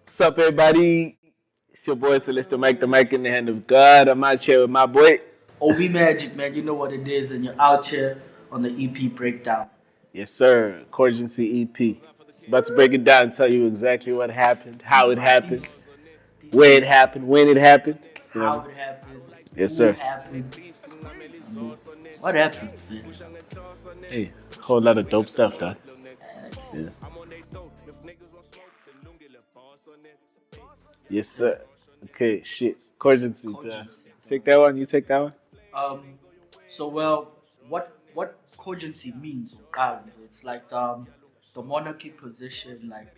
What's up, everybody? It's your boy Celestial Mic, the mic in the hand of God. I'm out here with my boy. OB Magik, man, you know what it is, and you're out here on the EP breakdown. Yes, sir. Coregency EP. About to break it down, tell you exactly what happened, how Piece it by happened, piece, piece where by it happened, piece, when it happened. You know. how it happened, Yes, who it sir. happened, what happened, man. Hey, whole lot of dope stuff, dog. Yeah. Yes, sir. Okay, shit. Coregency. Cogency. Take that one. You take that one. Um, so what cogency means, it's like the monarchy position, like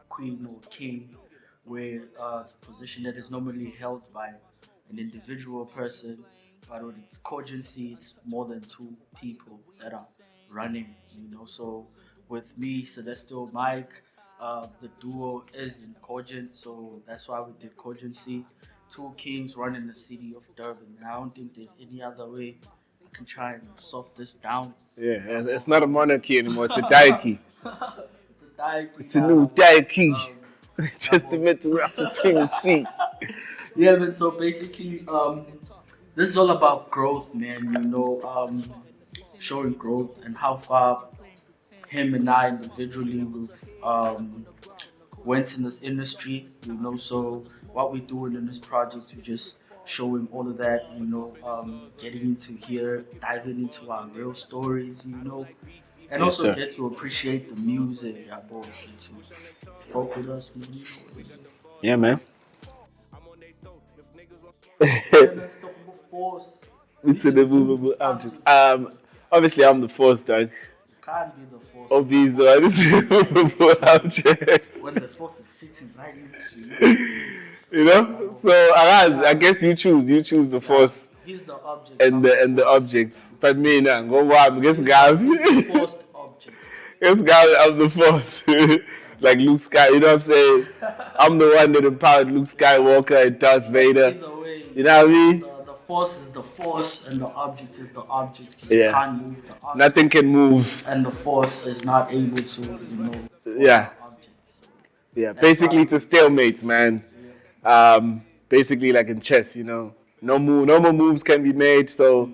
queen or king, where it's a position that is normally held by an individual person, but when it's cogency, it's more than two people that are running. So with me, Celestial Mike, the duo is in cogent, so that's why we did cogency. Two kings running the city of Durban. And I don't think there's any other way I can try and soft this down. Yeah, Yeah, it's not a monarchy anymore. It's a diarchy. it's a diary It's a now. new diarchy. Um, yeah, Testamental supremacy. yeah, man. So basically, this is all about growth, man. Showing growth and how far him and I individually we've went in this industry. So what we're doing in this project, we're just showing all of that. Getting into here, diving into our real stories. And Yes, also sir. get to appreciate the music, yeah, boys, and to fuck with us, man. You know what it is. Yeah, man. Yeah, man, stoppable force. It's an immovable object. Obviously, I'm the force, dog. You can't be the force OB is the one. It's an immovable object. when the force is sitting right next to you. You know. So, Araz, I guess you choose. You choose the Yeah, force he's the object. and I'm the force. object. But me now, go wild. Guess He's God. the forced object. Guess God, I'm the force. Like Luke Sky. You know what I'm saying? I'm the one that empowered Luke Skywalker and Darth Vader. Either way, You know what I mean? the force is the force, and the object is the object. You Yeah. can't move the object, Nothing can move. and the force is not able to, Yeah. the object. So Yeah. that's Basically, why, it's a stalemate, man. yeah. Basically, like in chess, no more moves can be made. So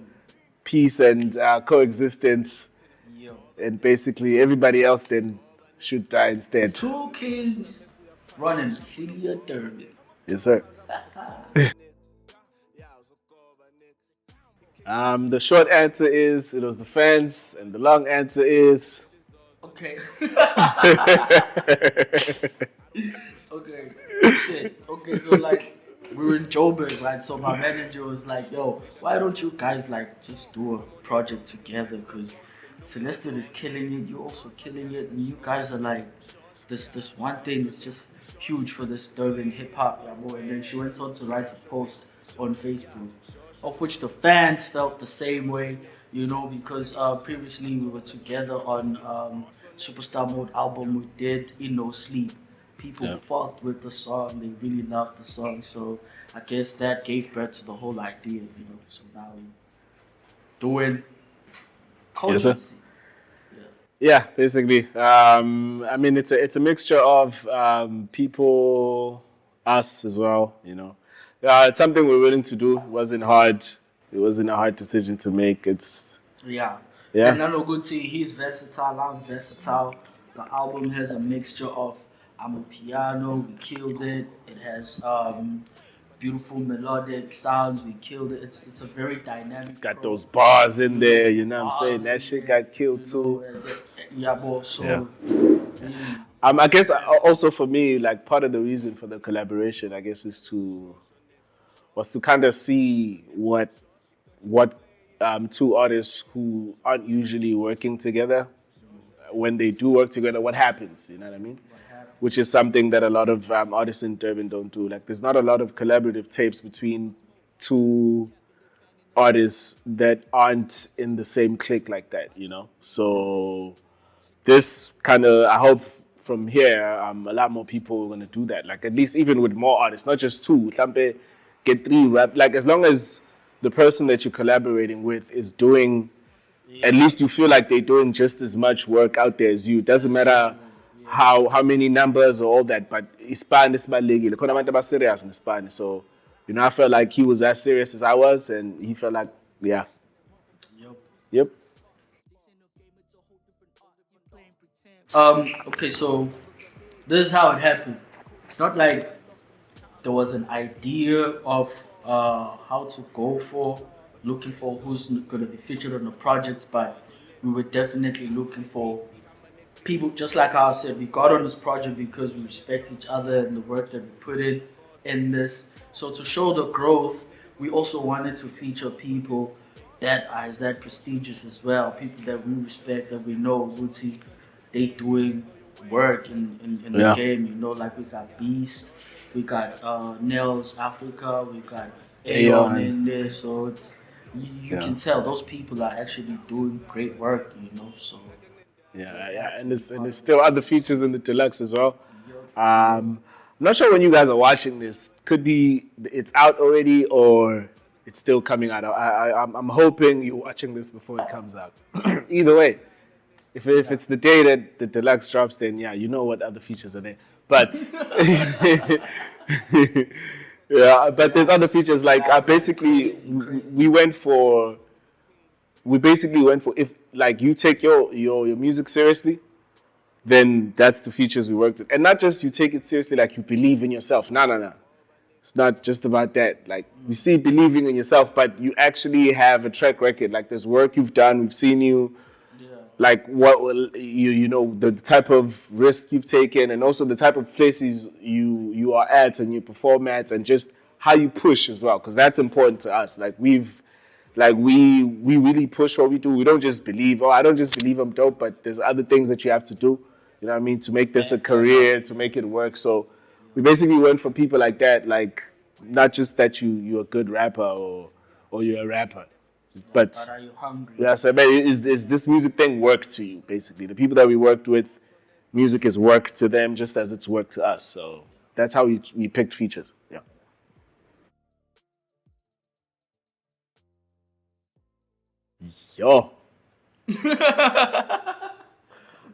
peace and coexistence, Yo. and basically everybody else then should die instead. Two kings running the city of Durban. Yes, sir. The short answer is it was the fans, and the long answer is Okay. Okay. Shit. Okay, so like we were in Joburg, right? So my manager was like, "Yo, why don't you guys like just do a project together? Because Celestial is killing it, you're also killing it, and you guys are like this one thing is just huge for this Durban hip hop, yeah, boy." And then she went on to write a post on Facebook, of which the fans felt the same way. Because previously we were together on Superstar Mode album we did in No Sleep. People yeah. fucked with the song. They really loved the song. So I guess that gave birth to the whole idea. So now we're doing Yes, sir. cogency. Yeah. Yeah, basically. I mean, it's a mixture of people, us as well. It's something we're willing to do. It wasn't hard. It wasn't a hard decision to make. Yeah. And Yeah. Nano Gucci, he's versatile, I'm versatile. The album has a mixture of I'm a piano, we killed it. It has beautiful melodic sounds, we killed it. It's a very dynamic Got pro. those bars in there. You know what I'm saying? Bars That in shit there, got killed too. yeah, boy. So Yeah. really, I guess also for me, like part of the reason for the collaboration, I guess, was to kind of see what two artists who aren't usually working together, when they do work together, what happens? You know what I mean? what happened? Which is something that a lot of artists in Durban don't do. Like, there's not a lot of collaborative tapes between two artists that aren't in the same clique like that. So this kind of, I hope from here, a lot more people are going to do that. Like, at least even with more artists, not just two. Tampe, get three rap. Like, as long as the person that you're collaborating with is doing, at Yeah, least you feel like they're doing just as much work out there as you. It doesn't matter yeah. how many numbers or all that, but isibani sibalulekile. Khona abantu abaserious ngesibani. So, I felt like he was as serious as I was, and he felt like, yeah, Yep. yep, Okay, so this is how it happened. It's not like there was an idea of how to go for looking for who's going to be featured on the project, but we were definitely looking for people. Just like I said, we got on this project because we respect each other and the work that we put in this. So to show the growth, we also wanted to feature people that are as that prestigious as well, people that we respect, that we know Wuti, they doing work in the yeah, game. Like we got Beast, we got Nels Africa, we got Aeon Aeon, in there. So you yeah. can tell those people are actually doing great work. So Yeah, we yeah, had to and be there's part of the still other process. features in the deluxe as well. Yup, yup. I'm not sure when you guys are watching this. Could be it's out already or it's still coming out. I'm hoping you're watching this before it comes out. Either way, if Yeah. it's the day that the deluxe drops, then yeah, you know what other features are there. But yeah, but there's other features like Yeah, man, basically crazy, crazy. we went for we basically went for if like you take your music seriously, then that's the features we worked with. And not just you take it seriously like you believe in yourself. No, no, no. It's not just about that. Like we Mm, see believing in yourself, but you actually have a track record. Like there's work you've done. We've seen you yeah, like what will you know the type of risk you've taken and also the type of places you are at and you perform at and just how you push as well because that's important to us we really push what we do. We don't just believe, oh, I don't just believe I'm dope, but there's other things that you have to do, you know what I mean, to to make this a back that up. career, to make it work. So we basically went for people like that, like not just that you're a good rapper or you're a rapper, Yeah, but but are you hungry? yeah, so man, is this music thing work to you? Basically, the people that we worked with, music is work to them just as it's work to us. So that's how we picked features. Yeah. Yo,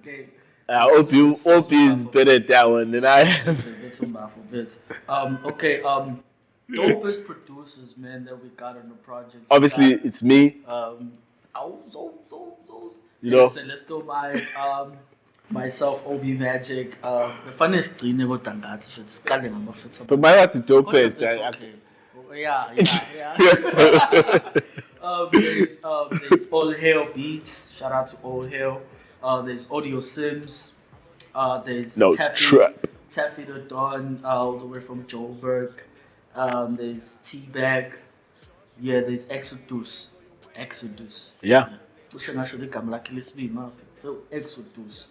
Okay, I hope you is better at that one than I am. That's for bits. Okay, dopest producers, man, that we got on the project. We Obviously, got it's me. um, those. You There's know, Celestial Mic, myself, OB Magik. The funniest thing about that if it's calling I'm a fit but about my that. heart's a dope Kodwa place. it's okay. Oh, yeah, yeah, yeah. There's All Hail Beats. Shout out to All Hail. There's Audio Sims. There's No, it's trap. Taffy the Don, all the way from Joburg. There's Teabag. Yeah, there's Exodus. Exodus. Yeah. Kusho ngasho ligama lakhe lesibili maphi. So Exodus.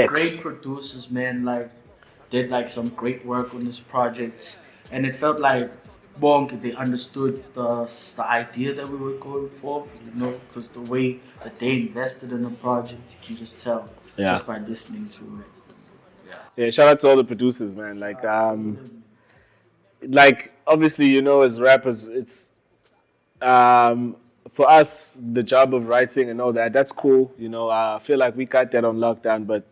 Great X. producers, man. Like did like some great work on this project, and it felt like Bonk they understood the idea that we were going for. Because the way that they invested in the project, you can just tell Yeah. just by listening to it. Yeah. Yeah. Shout out to all the producers, man. Shout out to all of them. Like obviously, as rappers, it's um, for us the job of writing and all that. That's cool. I feel like we got that on lockdown, but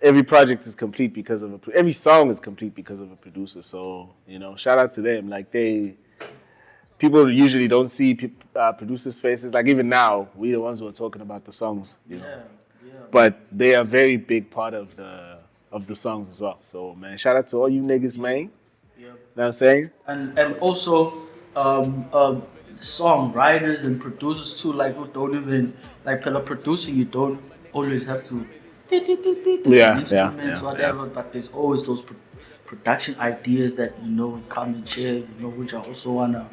every project is complete because of every song is complete because of a producer. So shout out to them. Like people usually don't see producers' faces. Like even now, we the ones who are talking about the songs. Yeah, yeah, But they are a very big part of the songs as well. So man, shout out to all you niggas, man. yep, You know yep. what I'm saying? And also songwriters and producers too. Like who don't even like Pella producing. You don't always have to an Yeah, yeah, instruments yeah, yeah. whatever. But there's always those production ideas that come and share. Which I also wanna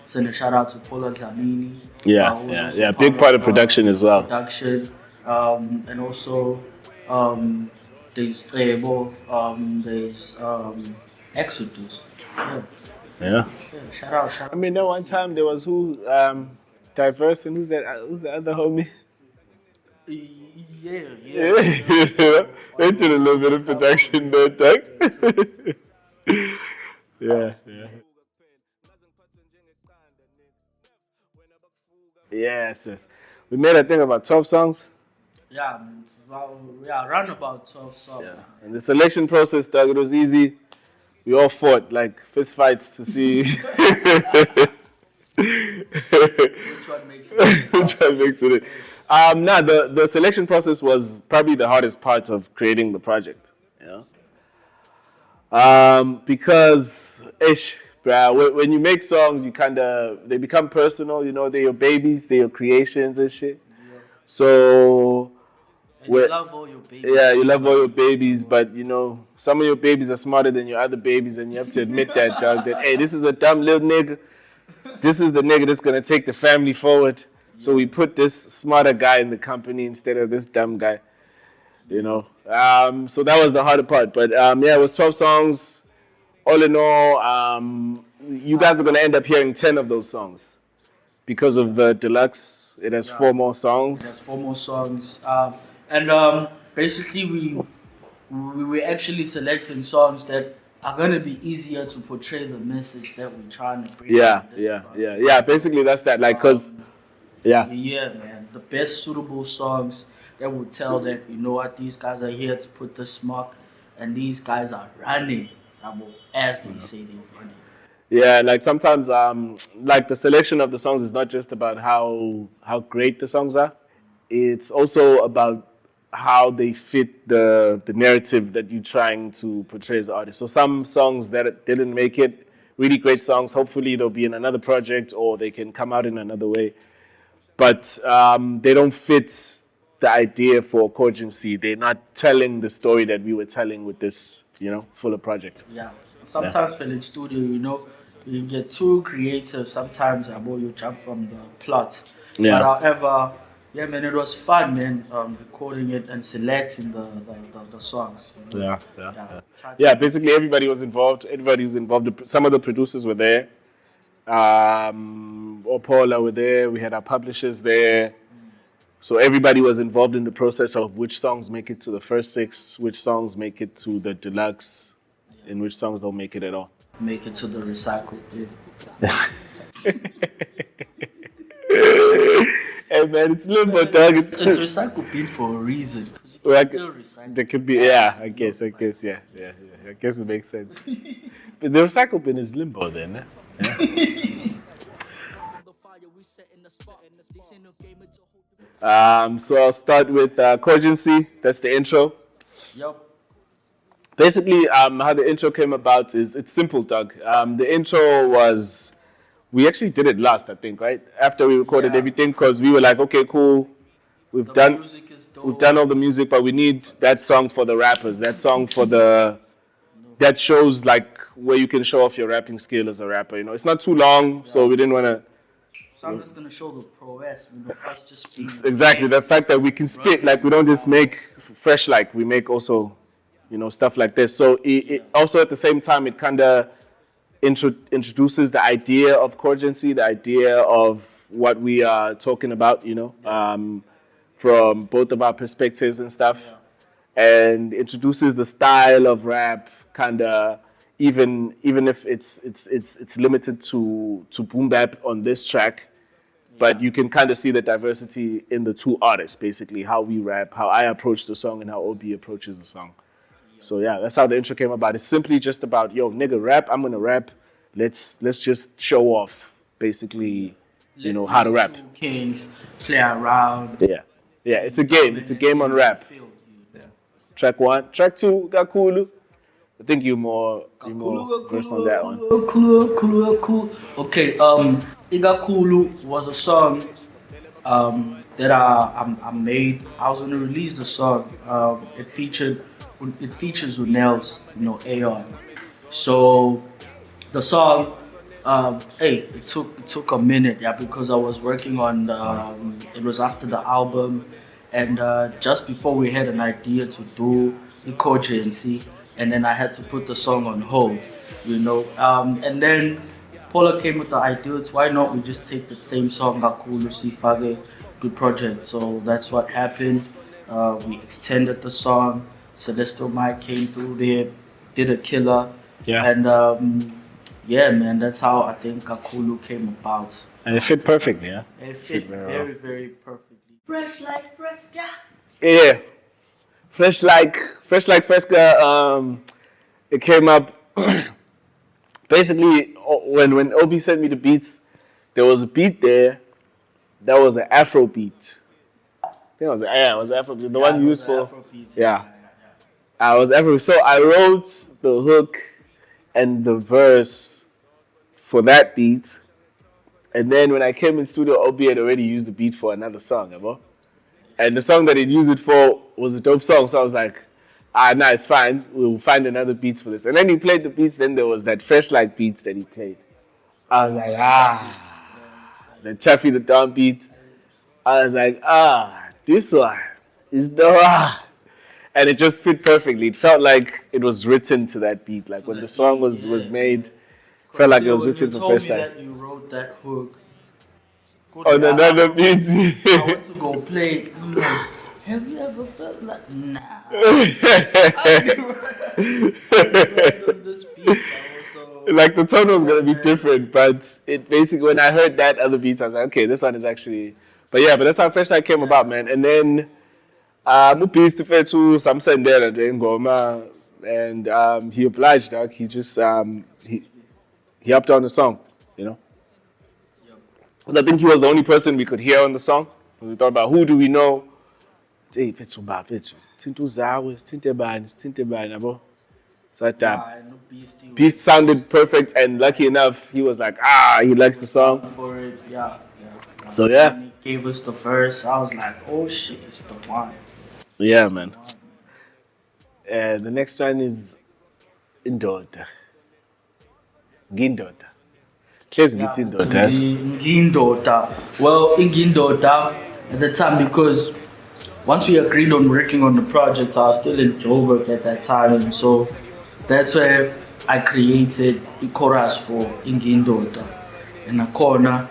send a shout out to Paula Dlamini, Yeah, who was yeah, also yeah. part Big of part of the production as well. production. And also um, there's there's Exodus. Yeah. Yeah. Yeah, shout out, shout I out mean, to that those one people. time there was who diverse and who's that? Who's the other homie? Yeah, yeah, yeah. Yeah, they did a On little bit other of stuff over production there. there, Tuck. Yeah, true. Yeah, yeah. Yes, yes. We made a thing about 12 songs. Yeah, man. It's about, yeah, around about 12 songs, Yeah. man. And the selection process, dog, it was easy. We all fought like fist fights to see Which one makes it to the which top? one makes it. Nah, the selection process was probably the hardest part of creating the project. You know? Because ish, bruh, when you make songs, you kind of they become personal. You know, they're your babies, they're your creations and shit. Yeah. So, And you we love all your babies, yeah, so you you love all gotta your make sure babies, all. but you know, some of your babies are smarter than your other babies, and you have to admit that, dog. That hey, this is a dumb little nigga. This is the nigga that's gonna take the family forward. So Yeah, we put this smarter guy in the company instead of this dumb guy. You yeah. know. So that was the harder part. But yeah, it was 12 songs. All in all, you guys are gonna end up hearing 10 of those songs because of the deluxe. It has Yeah, 4 more it songs. has 4 more songs. And basically, we were actually selecting songs that are gonna be easier to portray the message that we're trying to bring Yeah, with this yeah, yeah, project. yeah. You know, Basically, that's that. Like, cause um, yeah, yeah, man, the best suitable songs that will tell that you know what these guys are here to put this mark, and these guys are running, as they say they're running. yeah. Like sometimes, like the selection of the songs is not just about how great the songs are. It's also about how they fit the narrative that you're trying to portray as an artist. So some songs that didn't make it, really great songs. Hopefully they'll be in another project or they can come out in another way. But they don't fit the idea for Coregency. They're not telling the story that we were telling with this, fuller project. Yeah. Yeah. Sometimes when in studio, you get too creative. Sometimes you jump from the plot. But Yeah. however, yeah, man, it was fun, man. Recording it and selecting the songs. Yeah, yeah, Yeah. yeah. Try Yeah, to. basically everybody was involved. Everybody was involved. Some of the producers were there. Paula were there. We had our publishers there. Mm, So everybody was involved in the process of which songs make it to the first 6, which songs make it to the deluxe, yeah. and which songs don't make it at all. Make it to the recycle bin. Hey man, it's limbo, Man, dog. it's recycle bin for a reason because you can Like, still recycle there could be, yeah, anything, I guess, yeah, yeah, yeah. I guess it makes sense. But the recycle bin is limbo then, eh? Yeah. So I'll start with Cogency. That's the intro. Yup. Basically, how the intro came about is it's simple, Doug. The intro was we actually did it last, I think, right after we recorded Yeah. everything, because we were like, okay, cool, we've The done music is we've done dope. all the music, but we need that song for the rappers, that song for the No. that shows like where you can show off your rapping skill as a rapper. It's not too long, so Yeah. we didn't want to. So I'm just gonna show the prowess, us just being the Exactly, the kings, fact that we can spit, running like we the don't just album. make fresh, like we make also, stuff like this. So it Yeah. also at the same time it kind of introduces the idea of Coregency, the idea of what we are talking about, Yeah. from both of our perspectives and stuff, Yeah. and introduces the style of rap, kind of even if it's limited to boom bap on this track, but Yeah. you can kind of see the diversity in the two artists, basically how we rap, how I approach the song, and how OB approaches the song. Yeah. So yeah, that's how the intro came about. It's simply just about, yo, nigga, rap. I'm gonna rap. Let's just show off, Yeah. basically, Let how to these rap. two kings play around Yeah, yeah. It's a and game. It's a game dominating on the rap. field. Track 1, track 2, Gakulu. I think you Kakulu, more Kakulu, versed on that one. Kakulu, Kakulu, Kakulu, Kakulu. Okay, Igakulu was a song that I made. I was gonna release the song. It features Unel's Aeon. So the song, hey, it took a minute, yeah, because I was working on it was after the album, and just before we had an idea to do the Coregency, and then I had to put the song on hold. And then Paula came with the idea, it's why not we just take the same song, Gakulu Sifage, good project. So that's what happened. We extended the song. Celestial Mic came through there, did a killer, Yeah, and yeah, man, that's how I think Kakulu came about. and it fit perfectly. Yeah, It fit fit very well. very, very perfectly. Fresh like fresh, yeah. Yeah, fresh like Fresca. It came up basically when Obi sent me the beats. There was a beat there that was an Afro beat. I think it was Afro beat, the Yeah, one it was used an for Afro beat. Yeah, yeah. yeah, yeah, I was Afro. So I wrote the hook and the verse for that beat, and then when I came in studio, Obi had already used the beat for another song, bro. And the song that he'd used it for was a dope song. So I was like, nah, it's fine. We'll find another beats for this. And then he played the beats. Then there was that fresh like beats that he played. I was yeah. like, Exactly. Yeah, the exactly. Taffy the Down beat. I was like, this one is the one. And it just fit perfectly. It felt like it was written to that beat. Like To when the that song beat, was yeah, yeah. made, felt Cause like it still, was when you written for told first me time. that you wrote that hook, good On yeah, another beat. I went to go play it. I'm like, have you ever felt like, nah, I'll be right, I'll be right on this beat. I was so, Like the tone was yeah, gonna be man. different, but it basically when I heard that other beat, I was like, okay, this one is actually. But yeah, but that's how Fresh Light came about, Yeah, man. And then Mupi's to fair to some sendera Ngoma, and he obliged, dog. He just he helped on the song, you know. yep, 'Cause I think he was the only person we could hear on the song. We thought about who do we know. Hey, it's about it's Tinto Zawa, it's Tintebani, it's Tintebani, abo. So that nah, no beastie Beast was sounded just, perfect, and lucky yeah, enough, he was like, he he likes the was song. down for it. Yeah, yeah, yeah. So And yeah, when he gave us the verse, I was like, oh shit, it's the one. yeah, It's the man. one, man. The next one is Indoda, Gindoda. Clearly, it's Yeah, it's Indoda. Ngindota. Well, in Ngindota at the time, because once we agreed on working on the project, I was still in Joburg at that time, and so that's where I created the chorus for Ingindota. In a corner,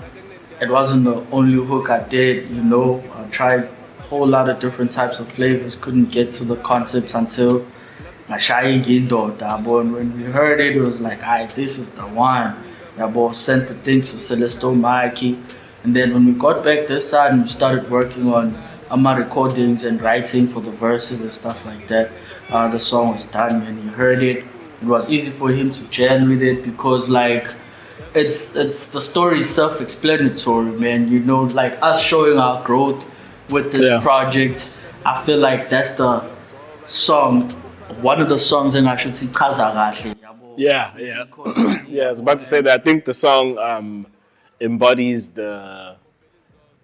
it wasn't the only hook I did, you know. I tried a whole lot of different types of flavors, couldn't get to the concepts until Nashai Ingindota. But when we heard it, it was like, alright, this is the one. Yeah, both sent the thing to Celestial Mic. And then when we got back this side and we started working on my recordings and writing for the verses and stuff like that, the song was done. When he heard it, it was easy for him to jam with it because like it's the story is self-explanatory, man. You know, like us showing our growth with this Yeah, project. I feel like that's the song, one of the songs, and I should say Chaza Kahle, yabo. yeah, yeah. Yeah, I was about to say that. I think the song embodies the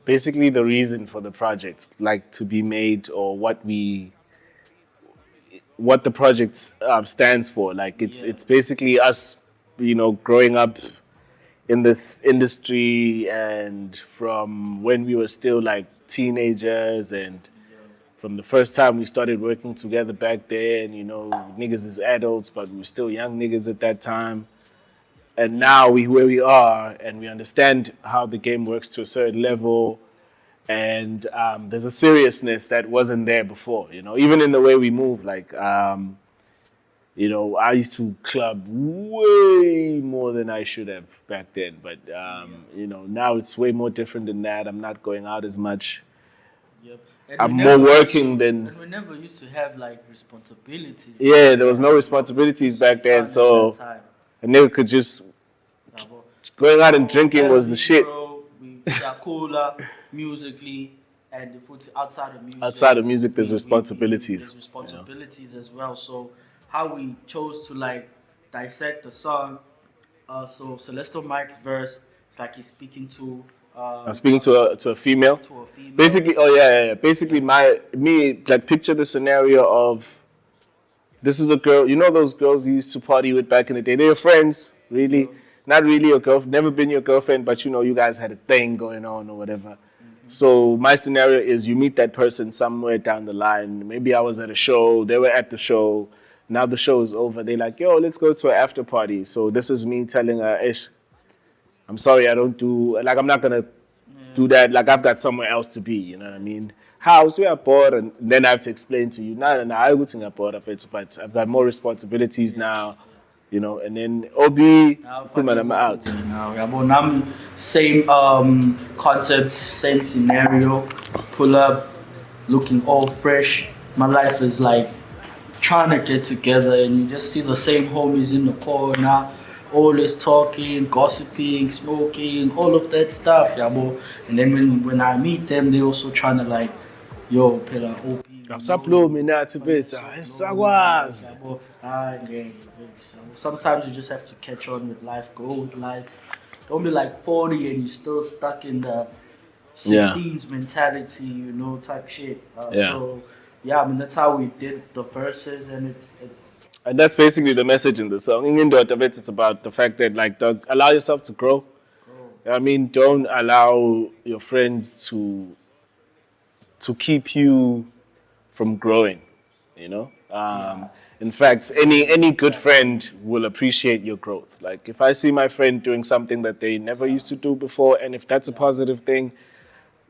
basically the reason for the project, like to be made or what the project stands for. Like Yeah, it's basically us, growing up in this industry and from when we were still like teenagers and yeah, from the first time we started working together back then, niggas is adults, but we were still young niggas at that time. And yeah, now we where we are and we understand how the game works to a certain level. And there's a seriousness that wasn't there before, even in the way we move. Like, I used to club way more than I should have back then. But, yeah. now it's way more different than that. I'm not going out as much. Yep. And we I'm more never used working to, than. and we never used to have like responsibilities Yeah, like there was that, no you know. responsibilities This was back then. fun at that So time. a nigga could just. Yabo. Going out and So drinking was the healthy, shit. bro. We cooler musically, and if it's outside of music, Outside of music, there's responsibilities. there's responsibilities as well. So how we chose to like dissect the song. So Celestial Mike's verse, it's like he's speaking to I'm speaking to a female. to a female. Basically, oh yeah, yeah, yeah. Basically, Yep. me like picture the scenario of this is a girl. You know those girls you used to party with back in the day. They're your friends, really. Yep. Not really your girl. Never been your girlfriend, but you guys had a thing going on or whatever. Hmm. So my scenario is you meet that person somewhere down the line. Maybe I was at a show. They were at the show. Now the show is over. They're like, yo, let's go to an after party. So this is me telling her, Ish, I'm sorry, I don't do like I'm not gonna Yeah. do that. Like I've got somewhere else to be. You know what I mean? House we are poor, and then I have to explain to you. No, I go to Singapore, but I've got more responsibilities Yeah. now. And then OB, Now Kuman, fucking I'm out. Goku now. Yeah, but same concept, same scenario. Pull up. looking all fresh. My life is like trying to get together, and you just see the same homies in the corner, always talking, gossiping, smoking, all of that stuff, yabo. And then when I meet them, they also trying to like, yo, Pela, OP, we know Awusaphumi you. nathi But bethu, so hayi blow my life, sisakwazi. yabo. Ah, yeah, sometimes you just have to catch on with life, go with life. Don't be like 40 and you're still stuck in the Yeah, 16s mentality, type shit. yeah. Yeah, I mean that's how we did the verses, and it's And that's basically it's the message in the song. In Indoda, it's about the fact that, like, dog, allow yourself to grow. grow. I mean, don't allow your friends to keep you from growing. You know. Yeah, In fact, growing any is good practical. friend will appreciate your growth. Like, if I see my friend doing something that they never Yeah, used to do before, and if that's a yeah, positive thing,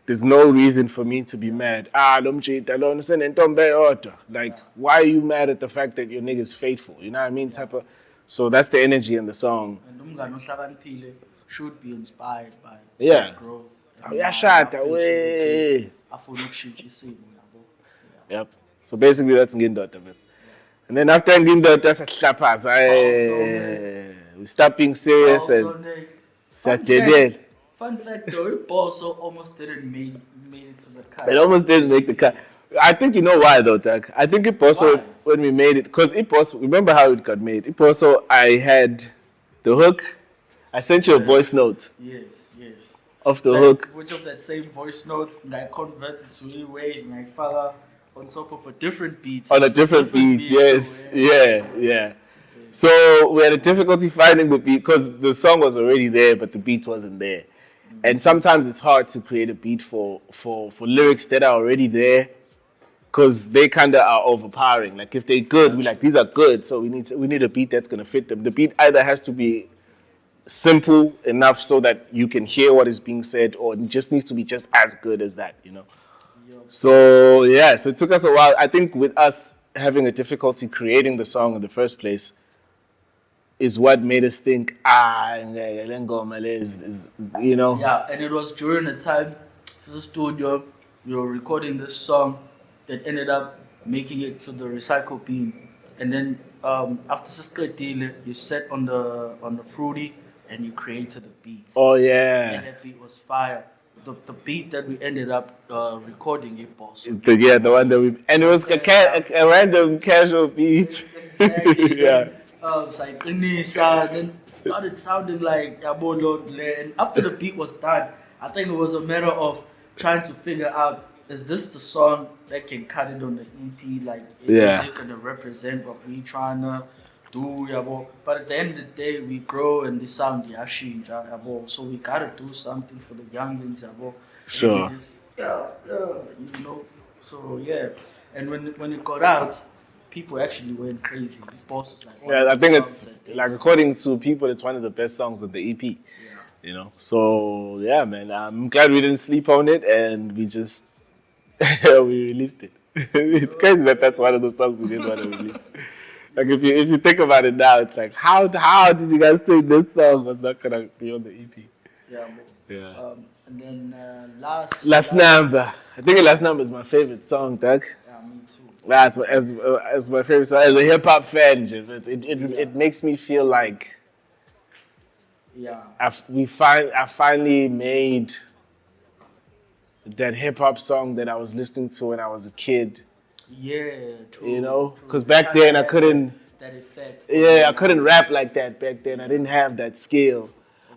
there's no reason for me to be mad. Lo mjita lo senentombe yodwa. Like, yeah. why are you mad at the fact that your nigga's faithful? You know what I mean? Yeah. Type of. So that's the energy in the song. And umngane ohlakaniphile should be inspired by Yeah. growth and Uyashada appreciate ukuthi we. afuna ukushintsha isimo yabo. Yeah. Yep. So basically that's Ngindoda, man. Yeah. And then after Ngindoda siyahlaphaza. Pulse on it. We stop being serious Pulse and on it. Fun fact. siyadedela. Fun fact though, Bosso almost didn't made it to the It cut. almost didn't make the cut. I think you know why though, Doug. I think it also Why? when we made it because it also remember how it got made. It also I had the hook. I sent you a Yes. voice note Yes. Yes. of the That hook which of that same voice notes I converted to e-wave and I fella on top of a different beat. It on a was a different different beat. beat too. Yes, yeah, yeah. Yeah. So we had a difficulty finding the beat because the song was already there, but the beat wasn't there. And sometimes it's hard to create a beat for lyrics that are already there because they kind of are overpowering. Like if they're good, Yeah, we like these are good, so we need a beat that's gonna fit them. The beat either has to be simple enough so that you can hear what is being said, or it just needs to be just as good as that, you know. yup. So yeah, so it took us a while. I think with us having a difficulty creating the song in the first place is what made us think Lengoma is you know. Yeah, and it was during the time to the studio we were recording this song that ended up making it to the recycle bin. And then after Cisco deal, you set on the fruity and you created a beat. Oh And yeah, that beat was fire. The beat that we ended up recording it was yeah, the one that we and it was a random casual beat. exactly. Yeah. Then it's like Inisa, then it started sounding like Yabolo. And after the beat was done, I think it was a matter of trying to figure out is this the song that can cut it on the EP? Like, is Yeah. it gonna represent what we trying to do, yabo? But at the end of the day, we grow and the sound yashinja, yabo. So we gotta do something for the youngins, yabo. And we Sure. just you know. So yeah, and when it got out, people actually went crazy. Boss was like one Yeah, of I the think songs it's that they like played. according to people, it's one of the best songs of the EP. Yeah, You know, so yeah, man, I'm glad we didn't sleep on it and we just we released it. It's crazy that that's one of the songs we didn't want to release. Like if you think about it now, it's like how did you guys say this song was not gonna be on the EP? yeah, bro. Yeah. And then Last number. I think last number is my favorite song, Doug. yeah, me too, That's me too. as my favorite song as a hip hop fan. Jeff, Yeah, it makes me feel like yeah, I finally made that hip hop song that I was listening to when I was a kid. yeah. You True, know, true. because It back kind of then I had that couldn't. that effect on Yeah, you I couldn't now. rap like that back then. I Yeah, didn't have that skill.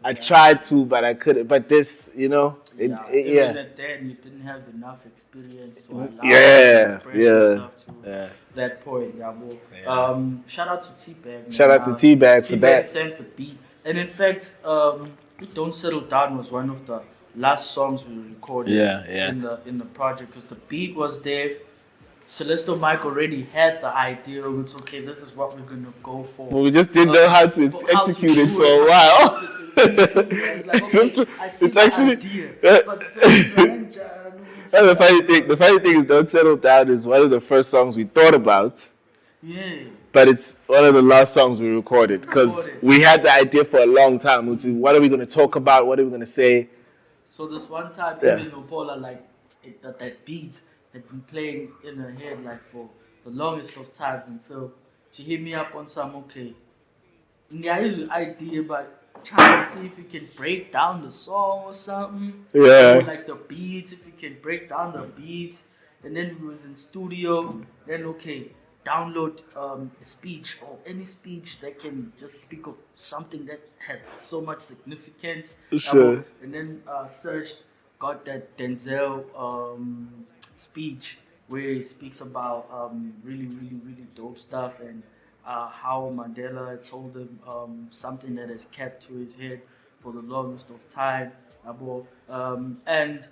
I exactly. tried to, but I couldn't. But this, you know, Yeah, even yeah, at then you didn't have enough experience to allow you to yeah, express yeah, yourself to yeah. that point. Yeah, bro. Yeah. Shout out to T-Bag, Shout man. out to T Bag for T-Bag that. sent the beat, and in fact, "Don't Settle Down" was one of the last songs we recorded Yeah, yeah. in the project because the beat was there. Celestial Mike already had the idea. It's okay. This is what we're gonna go for. But we just didn't know how to But how to execute it do for it, a how to while. execute it. Me too. I was like, okay, I see It's the actually idea, uh, but sometimes that's the funny thing. The funny thing is, "Don't Settle Down" is one of the first songs we thought about, yeah, but it's one of the last songs we recorded because recorded. we had the idea for a long time. Which is, what are we going to talk about? What are we going to say? So this one time, Yeah. even Lupola like that beat, had been playing in her head like for the longest of times until she hit me up on some okay. Yeah, I use an idea about trying to see if you can break down the song or something. Or Yeah. like the beats, if you can break down the beats. And then we was in studio. Then okay, download a speech or any speech that can just speak of something that has so much significance. Sure. And then searched, got that Denzel speech where he speaks about really, really, really dope stuff and how Mandela told him something that has kept to his head for the longest of time. And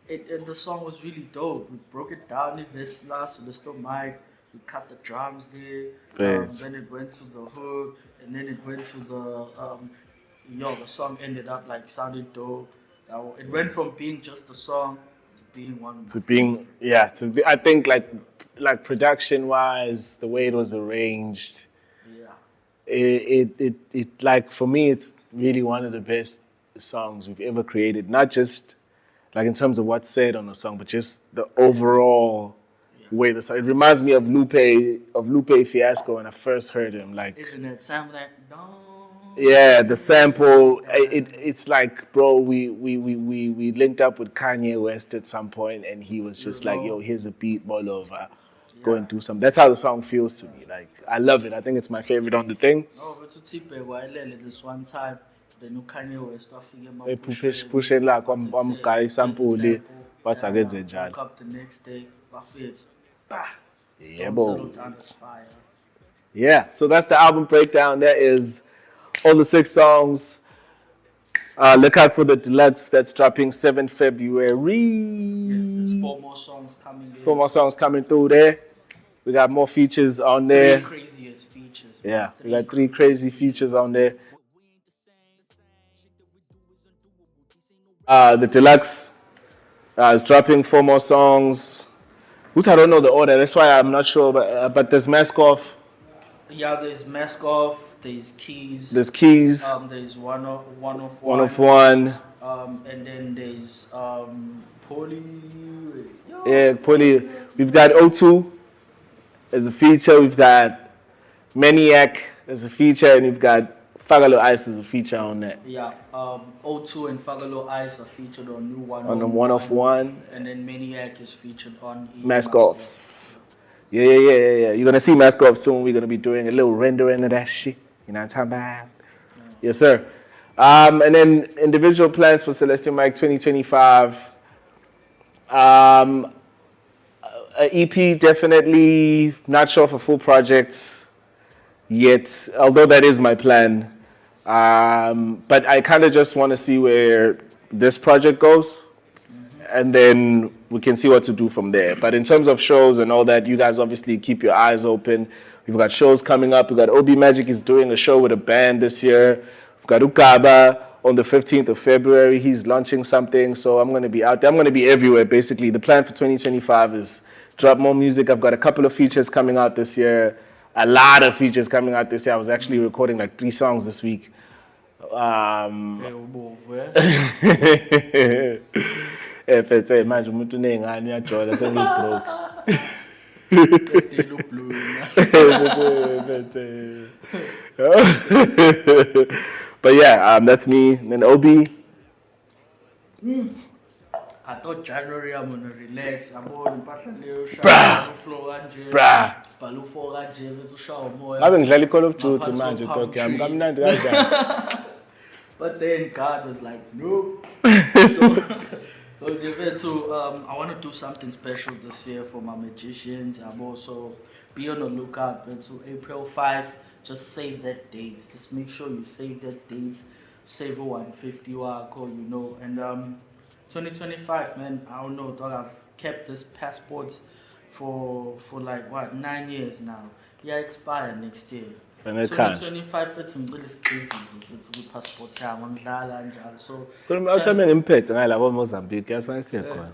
the song was really dope. We broke it down in this last Celestial Mic. We cut the drums there. Thanks. Then it went to the hook, and then it went to the song ended up like sounding dope. It went from being just a song to being one of my To being, favorite. yeah, to be, I think like production wise, the way it was arranged, Yeah. it like for me, it's really one of the best songs we've ever created. Not just like in terms of what's said on the song, but just the overall Yeah. way the song. It reminds me of Lupe Fiasco when I first heard him. Like, Isn't it sound like yeah, the sample. no? It's like, bro, we linked up with Kanye West at some point, and he was You just like, yo, know, here's a beat, all over. Go yeah. and do something. That's how the song feels to me. Like, I love it. I think it's my favorite on the thing. No, but to tip this one time, the new Kanye West afike Pushing like bafethe guy there's a sample, sample. what's Yeah, yeah. against the Woke judge. up the next day, bafethe. Bah! Yeah, Don't settle bro. down the fire. Yeah, so that's the album breakdown. That is all the 6 songs. Look out for the deluxe that's dropping 7th Yes, there's February. 4 more songs coming Four in. more songs coming through there. We got more features on Three there. craziest features, man. Yeah, we Three got 3 crazy crazy features. features on there. The deluxe is dropping 4 more songs. Which I don't know the order. That's why I'm not sure. But there's Mask Off. Yeah, there's Mask Off, there's Keys, There's Keys. there's one of One of one, one. and then there's Poly. Yeah, Yo, Polly. We've got O2 as a feature. We've got Maniac as a feature, and we've got Fagalo Ice as a feature on that. yeah, O2 and Fagalo Ice are featured on New One On the of one of One, one. and then Maniac is featured on E Mask Mask Off. Off. Yeah. You're gonna see Mask Off soon. We're gonna be doing a little rendering of that shit. You know what I'm talking about? Yes, sir. And then individual plans for Celestial Mic 2025. Um, EP definitely not sure for full projects yet, although that is my plan. But I kind of just want to see where this project goes, and then we can see what to do from there. But in terms of shows and all that, you guys obviously keep your eyes open. We've got shows coming up. We've got OB Magik is doing a show with a band this year. We've got Ukaba on the 15th of February. He's launching something, so I'm going to be out there. I'm going to be everywhere, basically. The plan for 2025 is drop more music. I've got a couple of features coming out this year. A lot of features coming out this year. I was actually recording like 3 songs this week. Hey, ubo, Efethe manje umuntu uney'ngane uyajola sengibroke. Qedile ubloom. But yeah, that's me. And then OB. I thought January I'm gonna relax. Yabona impahla leyo Bruh. shaya uflow kanje. Bruh. Bhala ufo kanje bese ushaya umoya. Ngabe ngidlala i-Call of Duty Ngaphansi manje ko-palm dog yami. tree. Kamnandi kanjani? But then God was like, nope. So I want to do something special this year for my magicians. I'm also be on the lookout. But so April 5, just save that date. Just make sure you save that date. Save 150 wako, And 2025, man, I don't know, dog. I've kept this passport for like what 9 years now. Yeah, expire next year. And it can't. 2025 bethi ngicela isigcezi kwi-passport yami ngidlala njalo so Khuluma awuthame ngimphethe ngayilabo Mozambique. Yasifane siye khona.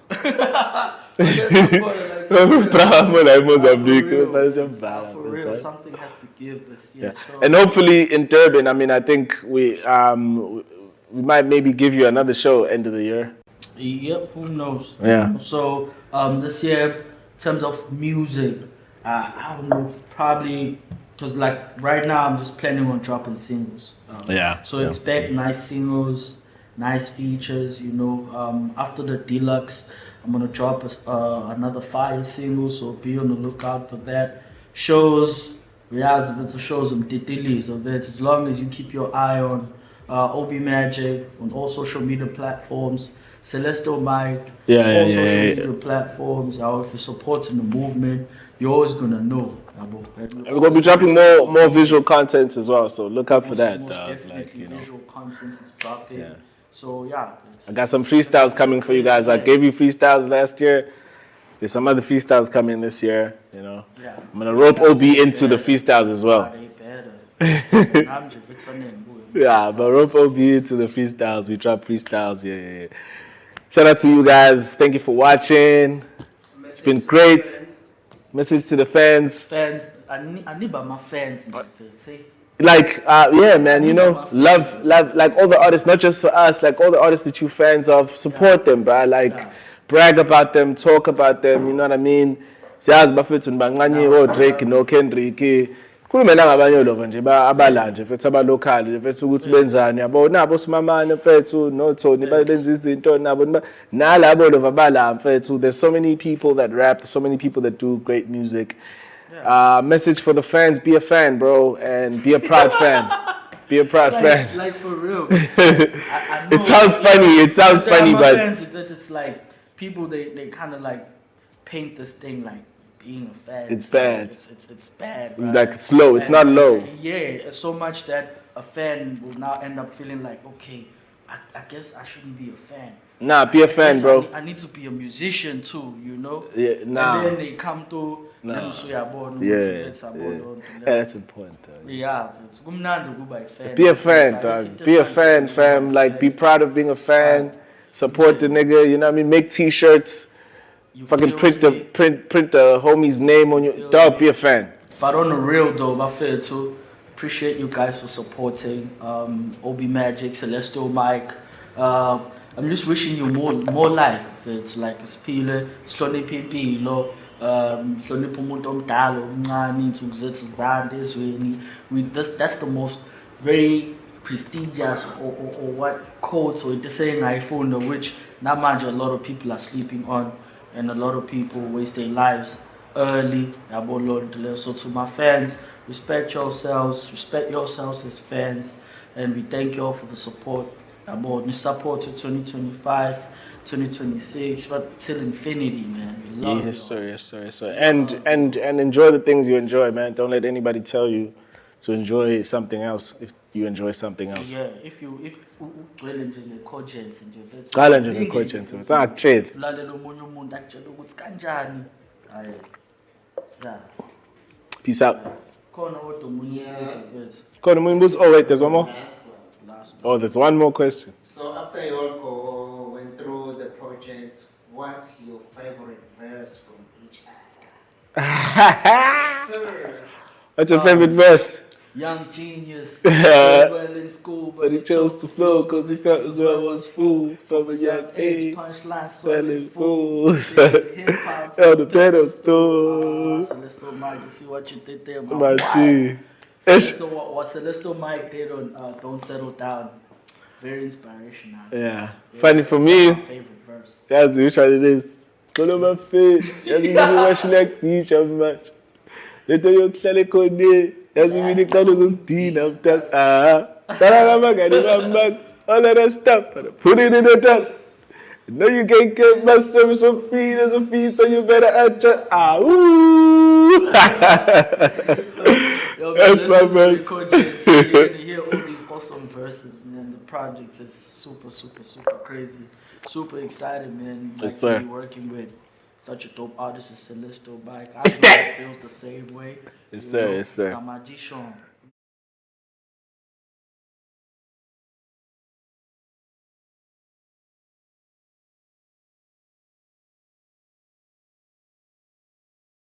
Bravo la Mozambique. Kufanele siyobhala. For real, something has to give this year. Yeah. So, And hopefully in Durban, I mean, I think we might maybe give you another show end of the year. Yep, who knows? Yeah. So this year, in terms of music, I don't know, probably because like right now I'm just planning on dropping singles. Yeah. So Yeah. expect nice singles, nice features. You know, after the deluxe, I'm gonna drop another fire single. So be on the lookout for that. Shows, yeah, if it's a shows, of it. As long as you keep your eye on OB Magik on all social media platforms. Celestial Mic, Yeah, yeah, all yeah, social yeah, media platforms. If you're supporting the movement, you're always gonna know. And we're gonna be dropping more visual content as well, so look out for that, Most dog. definitely, Like, you know. visual content is dropping. Yeah. So yeah, I got some freestyles coming for you guys. I gave you freestyles last year. There's some other freestyles coming this year, you know. Yeah, I'm gonna rope OB into the freestyles as well. They better. I'm just Yeah, but rope OB into the freestyles. We drop freestyles. Yeah, yeah, yeah. Shout out to you guys. Thank you for watching. It's been great. Message to the fans. Fans, I need my fans. See? Like, yeah, man, you know, love, like all the artists, not just for us, like all the artists that you fans of, support them, bro. Like, brag about them, talk about them, you know what I mean? Siyazi bafethu nibancane Drake no Kendrick. Khulume nangabanye olova nje abala nje mfethu abalocal nje mfethu ukuthi benzani yabo nabo simamane mfethu no Tony benza izinto nabo nalabo olova abala mfethu. There's so many people that rap, there's so many people that do great music. Message for the fans: be a fan, bro, and be a proud fan. Be a proud fan. Like for real. I know, it sounds funny. It sounds funny, but it's like people they kind of like paint this thing like being a fan. It's bad. It's bad. Right? Like it's low. It's not low. Yeah, so much that a fan will now end up feeling like, okay, I guess I shouldn't be a fan. Nah, be a fan, bro. I need to be a musician too, you know. Yeah, nah. And then they come to. Nah. Yeah, that's important. Yeah, it's fan. Be a fan, dog. Be a fan, fam. Like, be proud of being a fan. Support the nigga. You know what I mean? Make T-shirts. Fucking print the homie's name on your dog. Be a fan. But on the real though, I feel too. Appreciate you guys for supporting OB Magik Celestial Mic. I'm just wishing you more life. It's like siphile sihloniphe impilo, sihloniphe umuntu omdala omncane insuku zethu zande ezweni. That's the most very prestigious or what quotes or into saying engayifunda, which namanje a lot of people are sleeping on and a lot of people waste their lives early. So to my fans, respect yourselves as fans, and we thank you all for the support. About the support to 2025, 2026, but till infinity, man. We love yes, sir, yes, sir, yes, sir. And enjoy the things you enjoy, man. Don't let anybody tell you to enjoy something else if you enjoy something else. Yeah, if ugcwele nje nge-Coregency nje. Qala nje nge-Coregency. Angakutsheli. Ulalela omunye umuntu akutshela ukuthi kanjani. Hayi. Yeah. Peace out. Khona kodwa omunye umbuzo. Oh wait, there's one more. Oh, there's one more question. So after you all went through the project, what's your favorite verse from each act? Sir. What's your favorite verse? Young genius, well in school, But he chose to flow cause he felt as well was fool from a young age. Punchline Selling fools. Hiphop. On the pedestal. Celestial Mic, you see what you did there, My G. What Celestial Mic did on Don't Settle Down, very inspirational. Yeah. Funny for me. My favorite verse. That's which one it is. Go on my face. That's me watching like beach of much. Later you tell it code. That's me the kind of teen of dust. All of that stuff. Put it in the dust. No, you can't get my service for free. There's a fee, so you better adjust. Ooh. That's my verse. You're gonna hear all these awesome verses, man. The project is super, super, super crazy. Super excited, man. Like yes, sir. To be working with such a dope artist as Celestial Mic. I know it feels the same way. Yes, sir. Yes, sir. It's a magician.